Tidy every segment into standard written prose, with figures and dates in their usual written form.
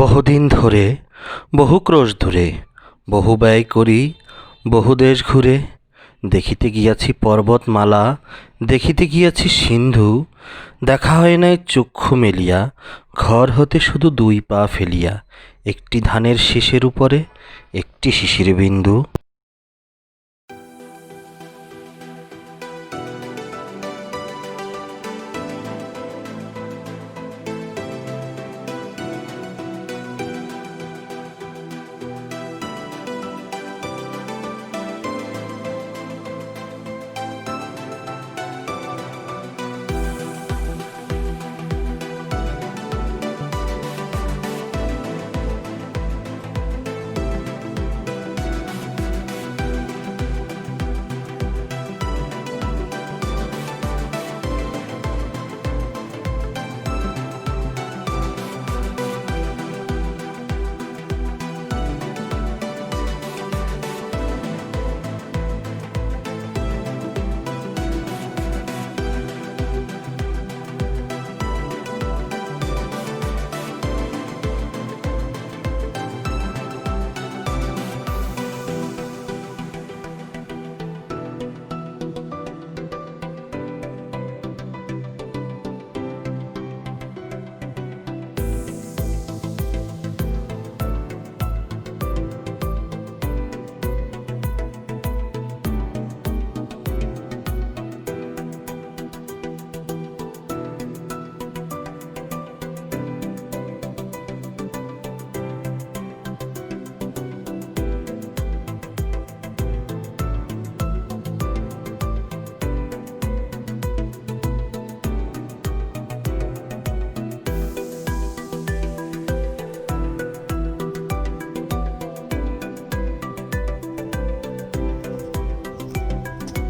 বহুদিন ধরে বহু ক্রোশ ধরে বহু ব্যয় করি বহু দেশ ঘুরে দেখিতে গিয়াছি পর্বতমালা দেখিতে গিয়াছি সিন্ধু দেখা হয় নাই চক্ষু মেলিয়া ঘর হতে শুধু দুই পা ফেলিয়া একটি ধানের শীষের উপরে একটি শিশির বিন্দু।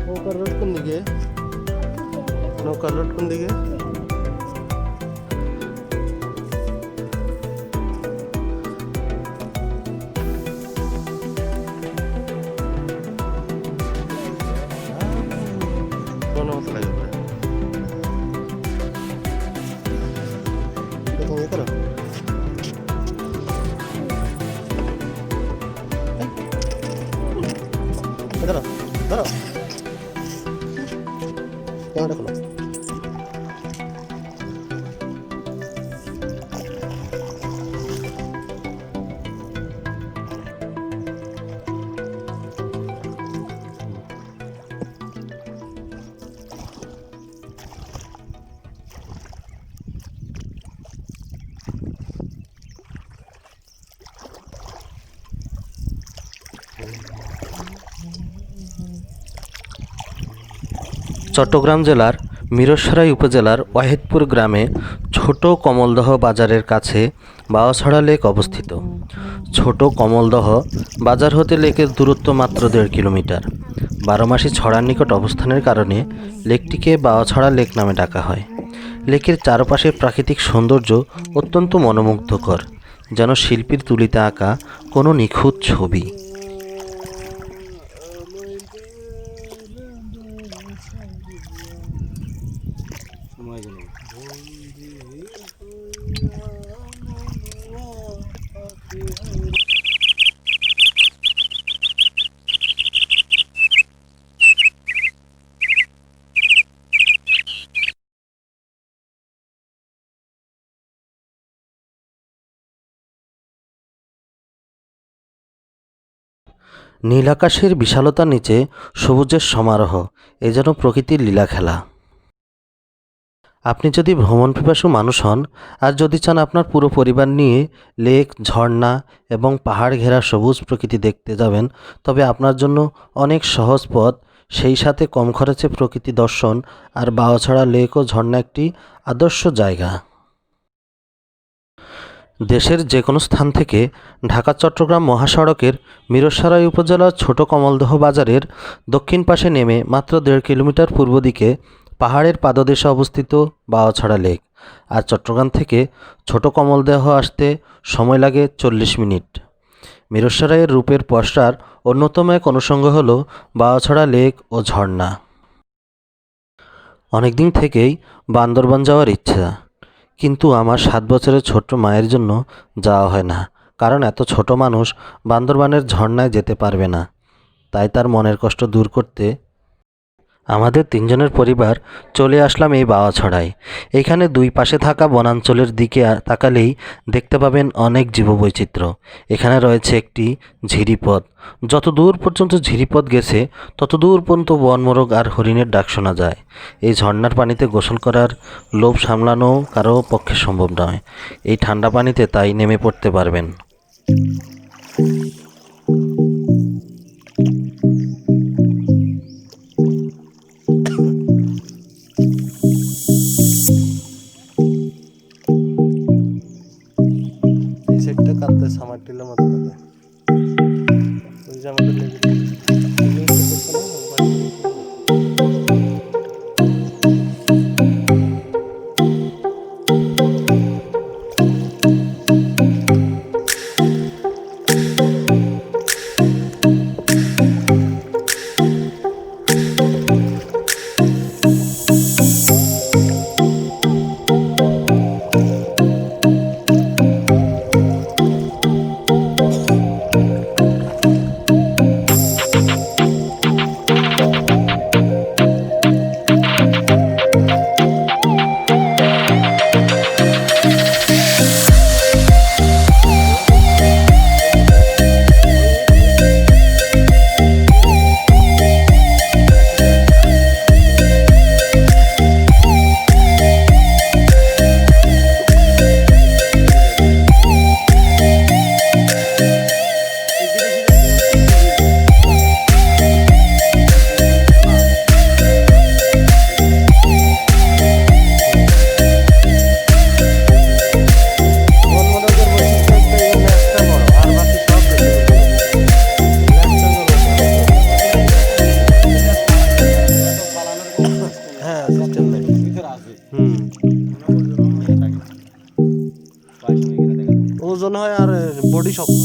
নৌকার রোড কোন দিকে? নৌকার রোড কোন দিকে? কোন মতো লাগে দেখুন এ করো ধরো ধরো ক্যামেরা খোলো। চট্টগ্রাম জেলার মিরসরাই উপজেলার ওয়াহিদপুর গ্রামে ছোট কমলদহ বাজারের কাছে বাওয়াছড়া লেক অবস্থিত। ছোট কমলদহ বাজার হতে লেকের দূরত্ব মাত্র 1.5 কিলোমিটার। বারোমাসি ছড়ার নিকট অবস্থানের কারণে লেকটিকে বাওয়াছড়া লেক নামে ডাকা হয়। লেকের চারপাশের প্রাকৃতিক সৌন্দর্য অত্যন্ত মনোমুগ্ধকর, যেন শিল্পীর তুলিতে আঁকা কোনো নিখুঁত ছবি। নীল আকাশের বিশালতার নিচে সবুজের সমারোহ, এ যেন প্রকৃতির লীলা খেলা। আপনি যদি ভ্রমণ পিপাসু মানুষ হন আর যদি চান আপনার পুরো পরিবার নিয়ে লেক, ঝর্ণা এবং পাহাড় ঘেরা সবুজ প্রকৃতি দেখতে যাবেন, তবে আপনার জন্য অনেক সহজ পথ, সেই সাথে কম খরচে প্রকৃতি দর্শন আর বাওয়াছড়া লেক ও ঝর্ণা একটি আদর্শ জায়গা। দেশের যে কোনো স্থান থেকে ঢাকা চট্টগ্রাম মহাসড়কের মিরসরাই উপজেলার ছোট কমলদহ বাজারের দক্ষিণ পাশে নেমে মাত্র 1.5 কিলোমিটার পূর্ব দিকে পাহাড়ের পাদদেশে অবস্থিত বাওয়াছড়া লেক। আর চট্টগ্রাম থেকে ছোট কমলদহ আসতে সময় লাগে 40 মিনিট। মিরসরাইয়ের রূপের পশ্চার অন্যতম এক অনুষঙ্গ হল বাওয়াছড়া লেক ও ঝর্ণা। অনেক দিন থেকেই বান্দরবান যাওয়ার ইচ্ছা, কিন্তু আমার 7 বছরের ছোট্ট মায়ের জন্য যাওয়া হয় না, কারণ এত ছোট মানুষ বান্দরবানের ঝর্ণায় যেতে পারবে না। তাই তার মনের কষ্ট দূর করতে আমাদের 3 জনের পরিবার চলে আসলাম এই বাওয়াছড়ায়। এখানে দুই পাশে থাকা বনাঞ্চলের দিকে তাকালেই দেখতে পাবেন অনেক জীববৈচিত্র্য। এখানে রয়েছে একটি ঝিরিপথ। যত দূর পর্যন্ত ঝিরিপথ গেছে তত দূর পর্যন্ত বনমোরগ আর হরিণের ডাক শোনা যায়। এই ঝর্ণার পানিতে গোসল করার লোভ সামলানো কারো পক্ষে সম্ভব নয়। এই ঠান্ডা পানিতে তাই নেমে পড়তে পারবেন। এই সাইডটা কাটতে সামার টিলার মতো লাগে। ওই যে আমাদের লেগে ওজন হয় আর বডি শক্ত।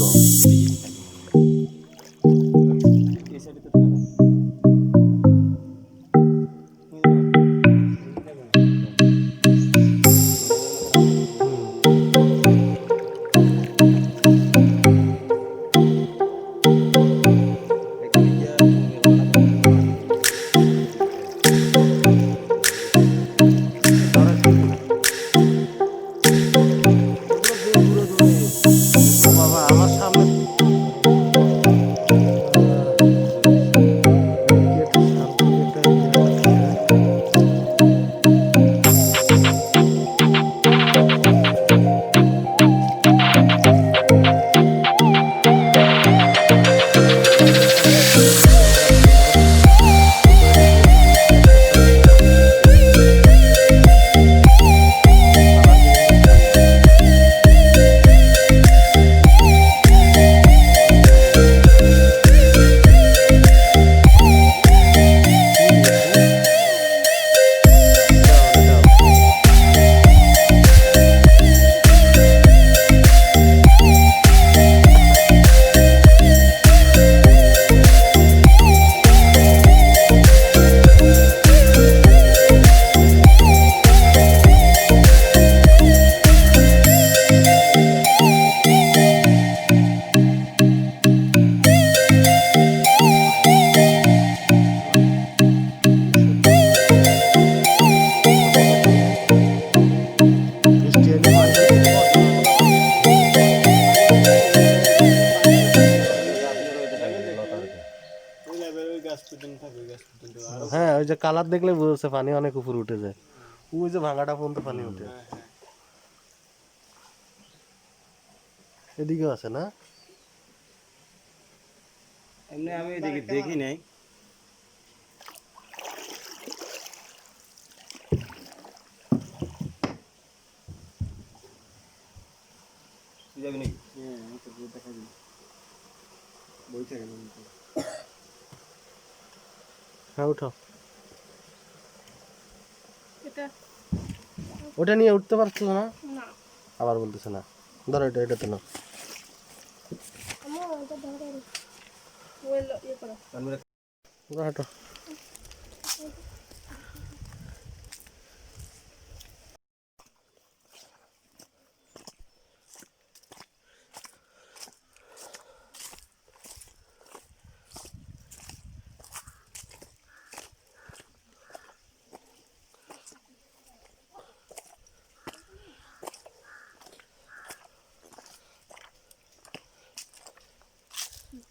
হ্যাঁ, ওই যে কালার দেখলে বুঝছে পানি অনেক উপরে উঠে যায়। ওই যে ভাঙাটা পর্যন্ত পানি উঠে। এদিকেও আছে না? এমনি আমি এদিকে দেখি নাই। যাবি নাকি? দেখা যাবে। বই থাকে না। হ্যাঁ, উঠো। ওটা নিয়ে উঠতে পারছো না? আবার বলতেছে না। ধরো এটা, এটা তো না। হাঁটো।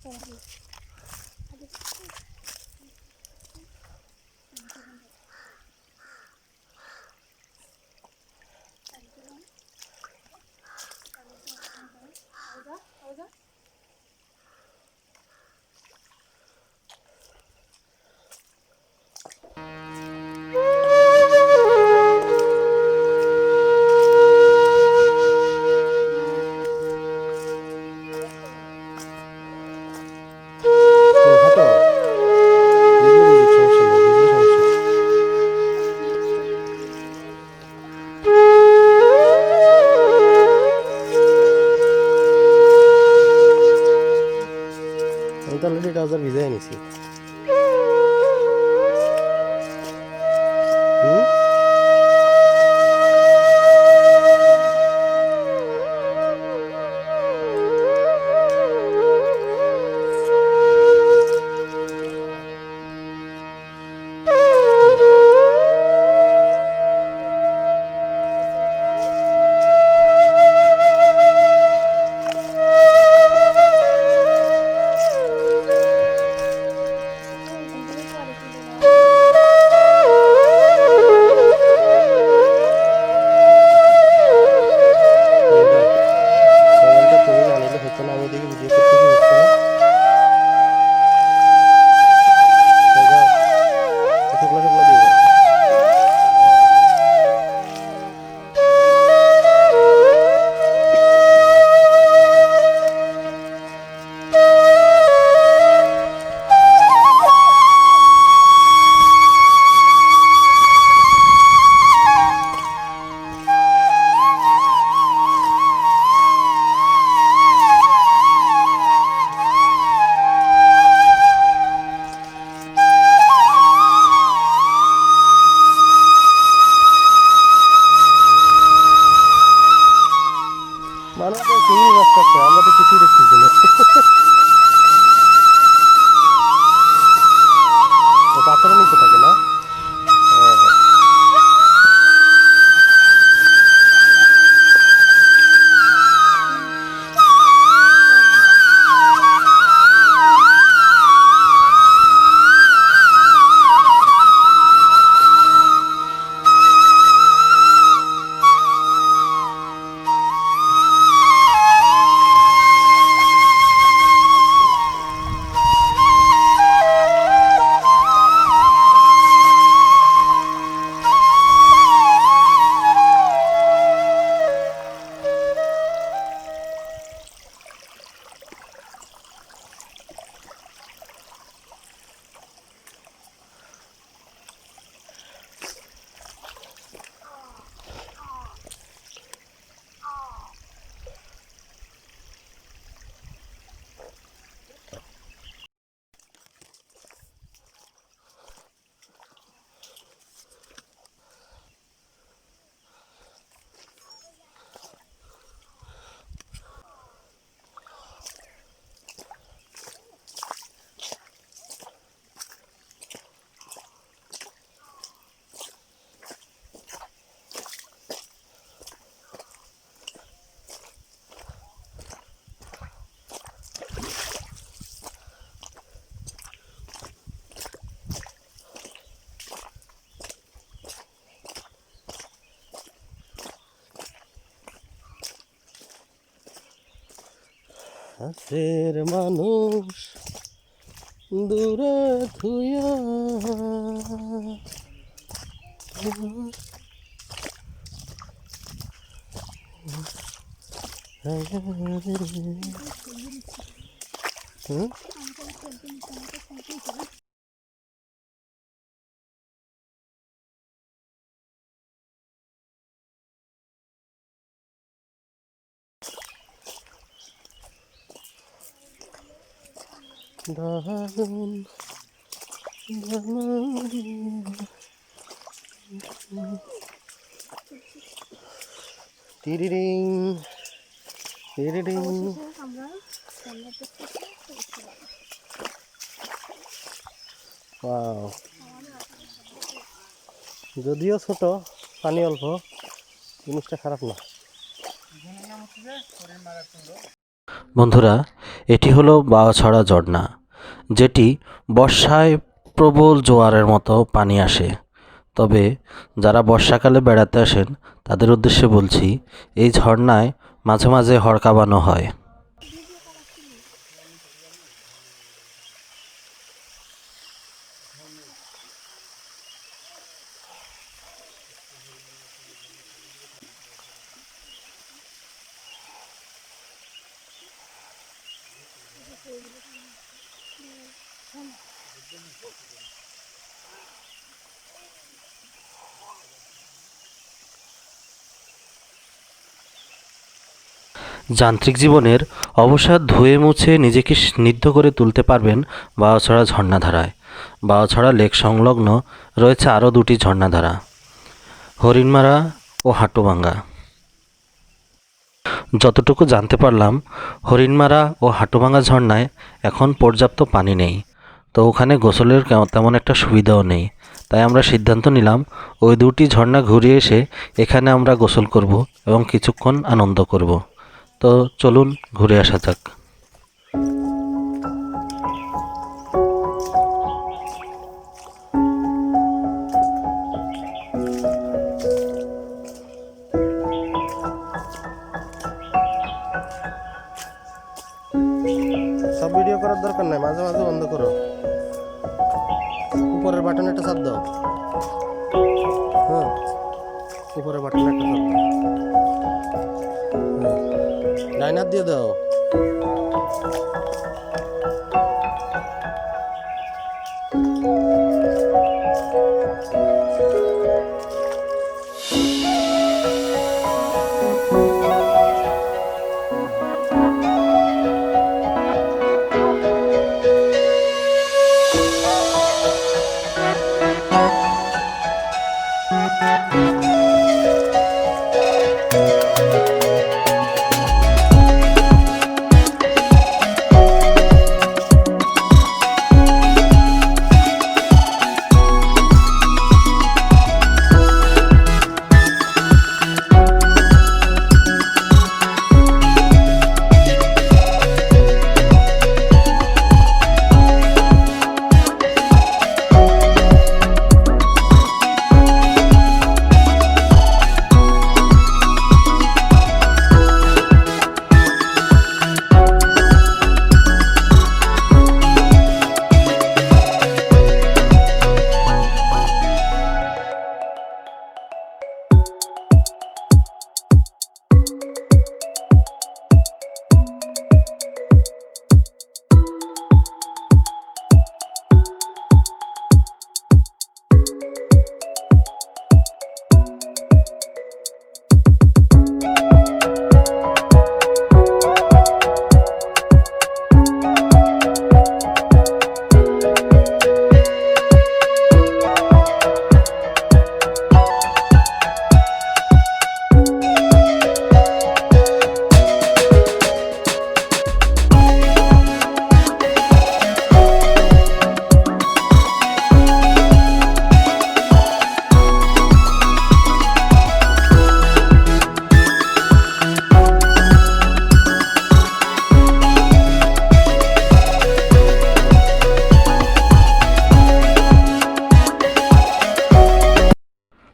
হাঁটো, ভিজলে ভিজুক, সমস্যা নেই, ভিজলে সমস্যা নেই। আমি তো অলরেডি ট্রাউজার ভিজাই নিছি। হুম? মোবাইলটা তুমি না নিলে হতো না, আমি এদিকে ভিডিও করতেছি, হচ্ছে না। শুকনো শুকনো দিয়ে দাও। মানুষ তো চিংড়ি মাছ খাচ্ছে, আমরা তো কিছুই দেখতেছি না। ও পাথরের নিচে থাকে না? হ্যাঁ। হাতের মানুষ দূরে থুয়া, হুম? দারুণ টিরিরিং টিরিরিং। ওয়াও, যদিও ছোট, পানি অল্প, জিনিসটা খারাপ না। বন্ধুরা, এটি হলো বাওয়াছড়া ঝর্ণা, যেটি বর্ষায় প্রবল জোয়ারের মতো পানি আসে। তবে যারা বর্ষাকালে বেড়াতে আসেন তাদের উদ্দেশ্যে বলছি, এই ঝর্ণায় মাঝে মাঝে হড়কাবানো হয়। যান্ত্রিক জীবনের অবসাদ ধুয়ে মুছে নিজেকে স্নিগ্ধ করে তুলতে পারবেন বাওয়াছড়া ঝর্ণাধারায়। বাওয়াছড়া লেক সংলগ্ন রয়েছে আরও দুটি ঝর্ণাধারা, হরিণমারা ও হাটুভাঙ্গা। যতটুকু জানতে পারলাম, হরিণমারা ও হাটুভাঙ্গা ঝর্ণায় এখন পর্যাপ্ত পানি নেই, তো ওখানে গোসলের তেমন একটা সুবিধাও নেই। তাই আমরা সিদ্ধান্ত নিলাম ওই দুটি ঝর্ণা ঘুরিয়ে এসে এখানে আমরা গোসল করব এবং কিছুক্ষণ আনন্দ করব। তো চলুন ঘুরে আসা যাক। সব ভিডিও করার দরকার নাই, মাঝে মাঝে বন্ধ করো। উপরের বাটন একটা চাপ দাও। হ্যাঁ, উপরের বাটন একটা চাপ দাও। ডাইন হাত দিয়ে দাও।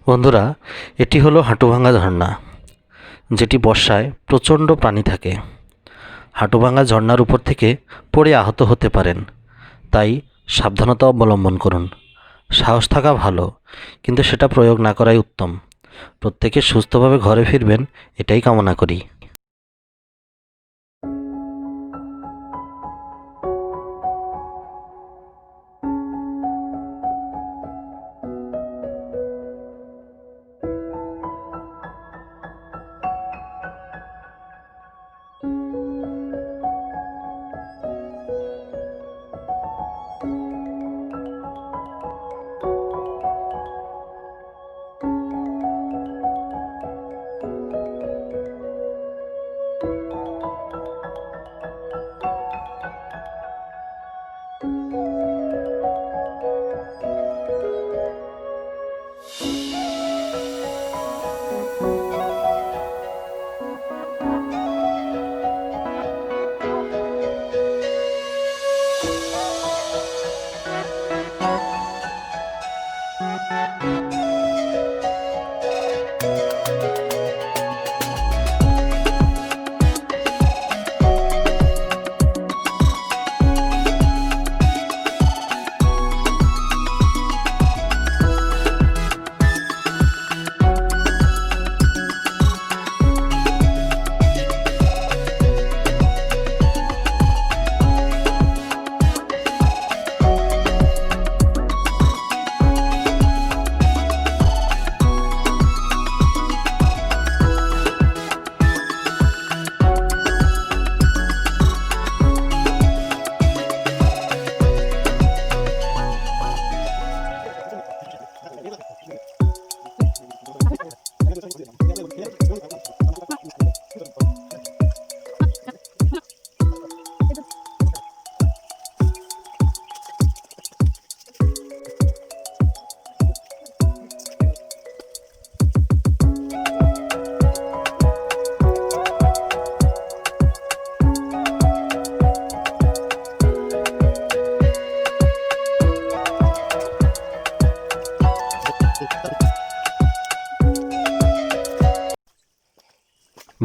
বন্ধুরা, এটি হলো হাটুভাঙ্গা ঝর্ণা, যেটি বর্ষায় প্রচণ্ড পানি থাকে। হাটুভাঙ্গা ঝর্ণার উপর থেকে পড়ে আহত হতে পারেন, তাই সাবধানতা অবলম্বন করুন। সাহস থাকা ভালো, কিন্তু সেটা প্রয়োগ না করাই উত্তম। প্রত্যেকে সুস্থভাবে ঘরে ফিরবেন, এটাই কামনা করি।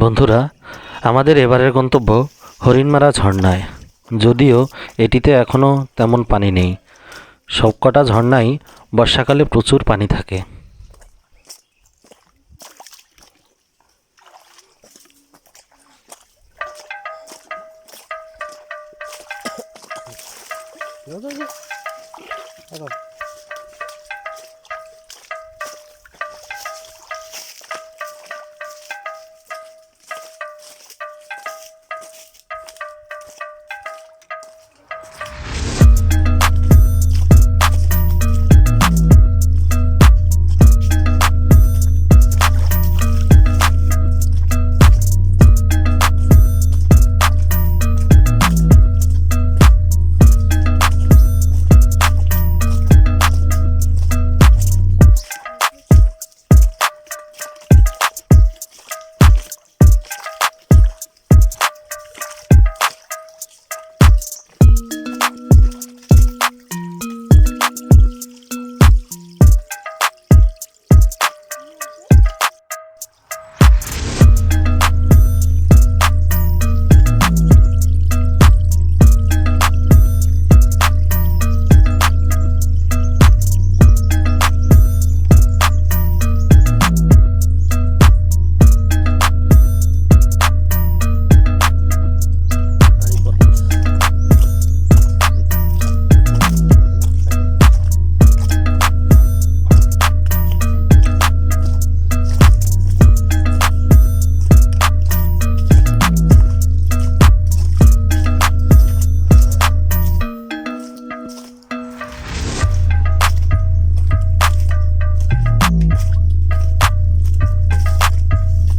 বন্ধুরা, আমাদের এবারের গন্তব্য হরিণমারা ঝর্ণায়। যদিও এটিতে এখনও তেমন পানি নেই, সবকটা ঝর্ণায় বর্ষাকালে প্রচুর পানি থাকে।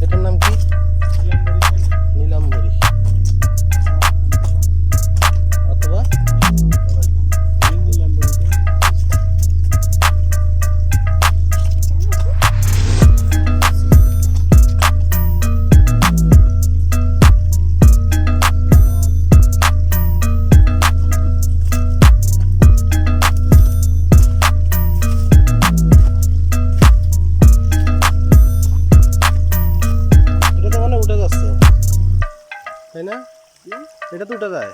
এটার নাম কি? নীলাম্বরী অথবা এটা তো মানে উঠে যাচ্ছে, তাই না? এটা তো উঠে যায়।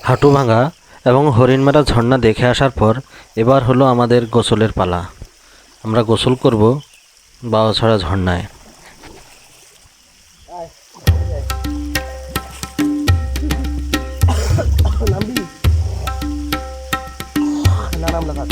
হাটুভাঙ্গা এবং হরিণমারা ঝর্ণা দেখে আসার পর এবার হলো আমাদের গোসলের পালা। আমরা গোসল করব বাওয়াছড়া ঝর্ণায়। নামবি না? নামলা থাক।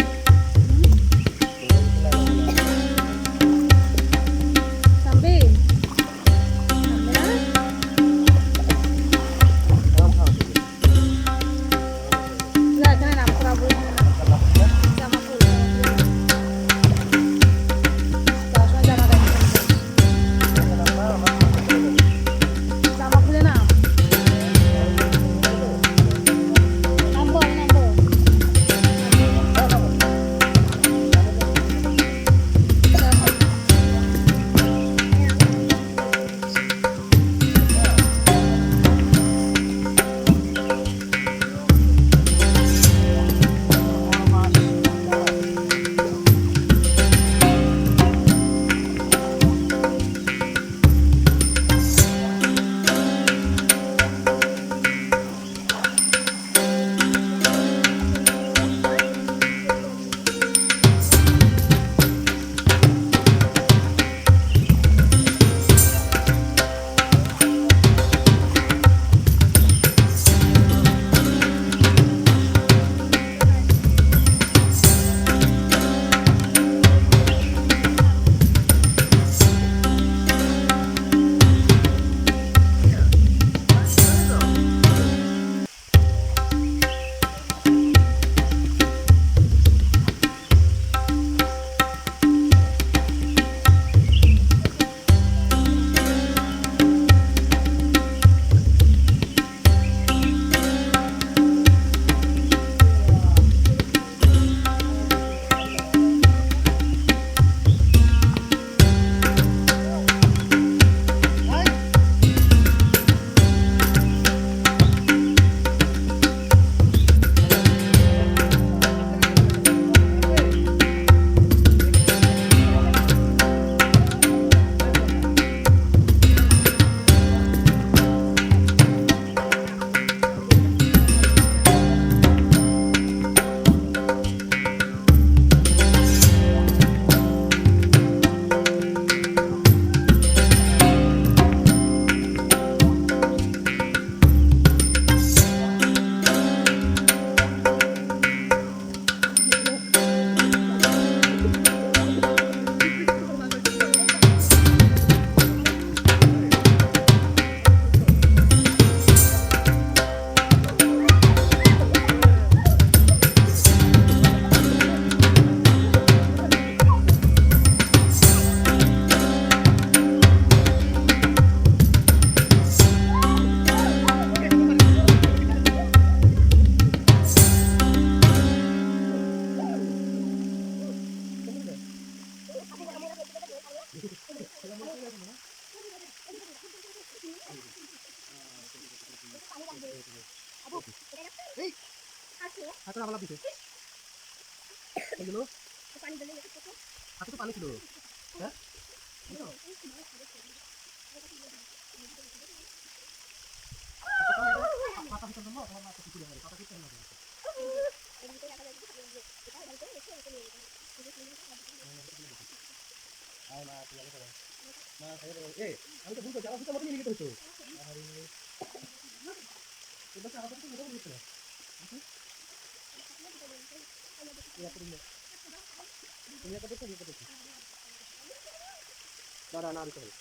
হাতে আমলা দিতে এগুলো পানি দিলে হাতে তো পানি ছিল হ্যাঁ পাতা ভিতর দাও তোমার মাথা কিছু হবে পাতা কিছু হবে আয় মা তুই আগে মা এই আমি তো ভুল যাওয়া হতো মত নিয়ে গেছো আরে এটা সারা বছর মতো নিতে না ইয়া করে নিয়ে তুমি এটা দেখো এটা দেখো দাঁড়া না দিতে হবে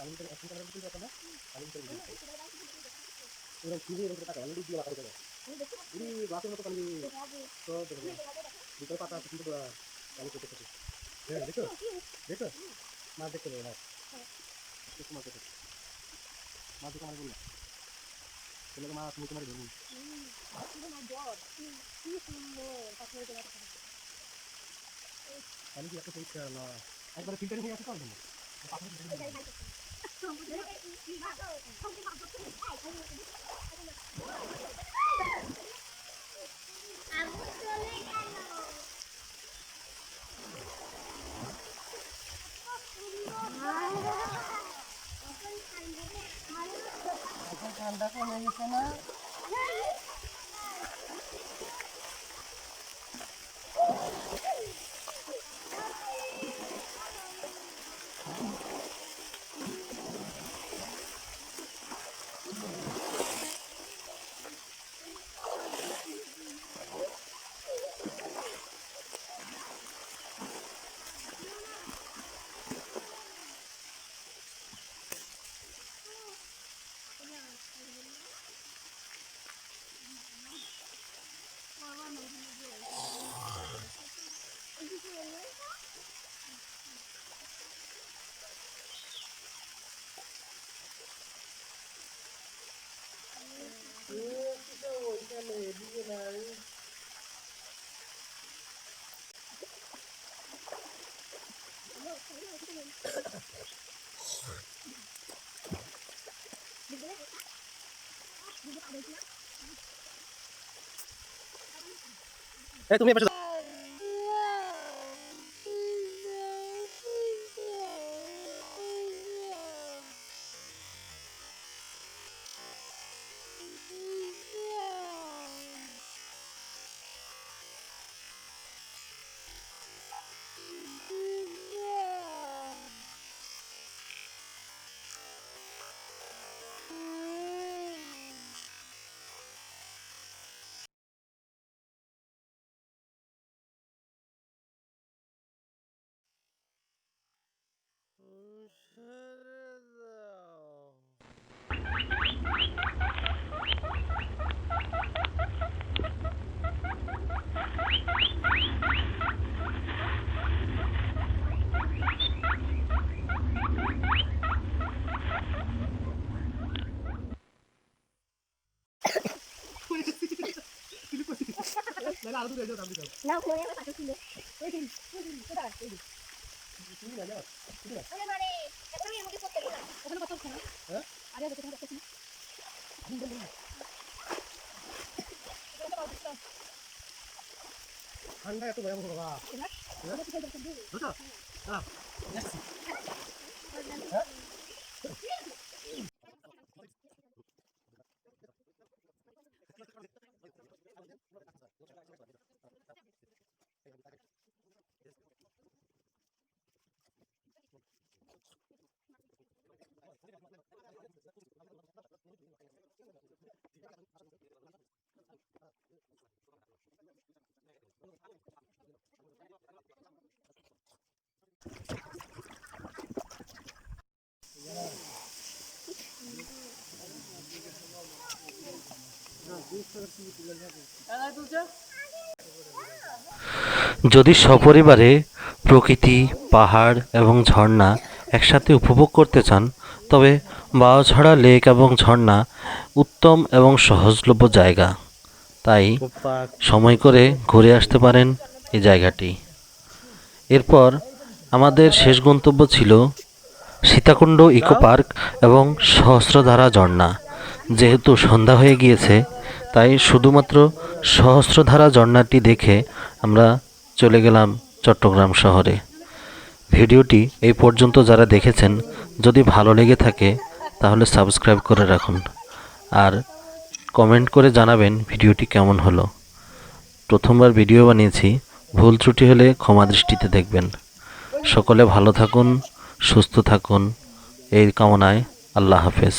আমি তো এখন কালার দিতে পারতাম না আমি তো দিই ওরা কি দিয়ে টাকা আমি দিয়ে বাতা করে এই বাতের মতো কালি তো দেখো দুটো পাতা কিছু তো আমি করতে পারি হ্যাঁ দেখো দেখো মাছ দেখতে হবে না একটু মাছ দেখো মাছ দেখো আমার বল না চলো মাছ তুমি তোমার ধরুন আমি কি এত পরীক্ষা না একবার ফিল্টার নিয়ে আসতে পারবো না ঠান্ডা কমে গেছে না এই তুমি এপাশে না আলু দিয়ে দাও দাম দিও না কোনে আমার পাশে ছিল ওই দিন কোথা এই দিন তুমি না যাও আরে মানে এখন আমি আমাকে করতে বলা ওখানে কথা বলছ না হ্যাঁ আরে দেখো তুমি দেখতেছ ঠান্ডা এত ভয়াবহ বাবা বুঝছো হ্যাঁ যদি সপরিবারে প্রকৃতি পাহাড় এবং ঝর্ণা একসাথে উপভোগ করতে চান তবে বাওছড়া লেক এবং ঝর্ণা উত্তম এবং সহজলভ্য জায়গা। তাই সময় করে ঘুরে আসতে পারেন এই জায়গাটি। এরপর আমাদের শেষ গন্তব্য ছিল সীতাকুণ্ড ইকো পার্ক এবং সহস্রধারা ঝর্ণা। যেহেতু সন্ধ্যা হয়ে গিয়েছে তাই শুধুমাত্র সহস্রধারা ঝর্ণাটি দেখে আমরা চলে গেলাম চট্টগ্রাম শহরে। ভিডিওটি এই পর্যন্ত যারা দেখেছেন, যদি ভালো লেগে থাকে তাহলে সাবস্ক্রাইব করে রাখুন আর কমেন্ট করে জানাবেন ভিডিওটি কেমন হলো। প্রথমবার ভিডিও বানিয়েছি, ভুল ত্রুটি হলে ক্ষমা দৃষ্টিতে দেখবেন। সকলে ভালো থাকুন, সুস্থ থাকুন এই কামনায়। আল্লাহ হাফেজ।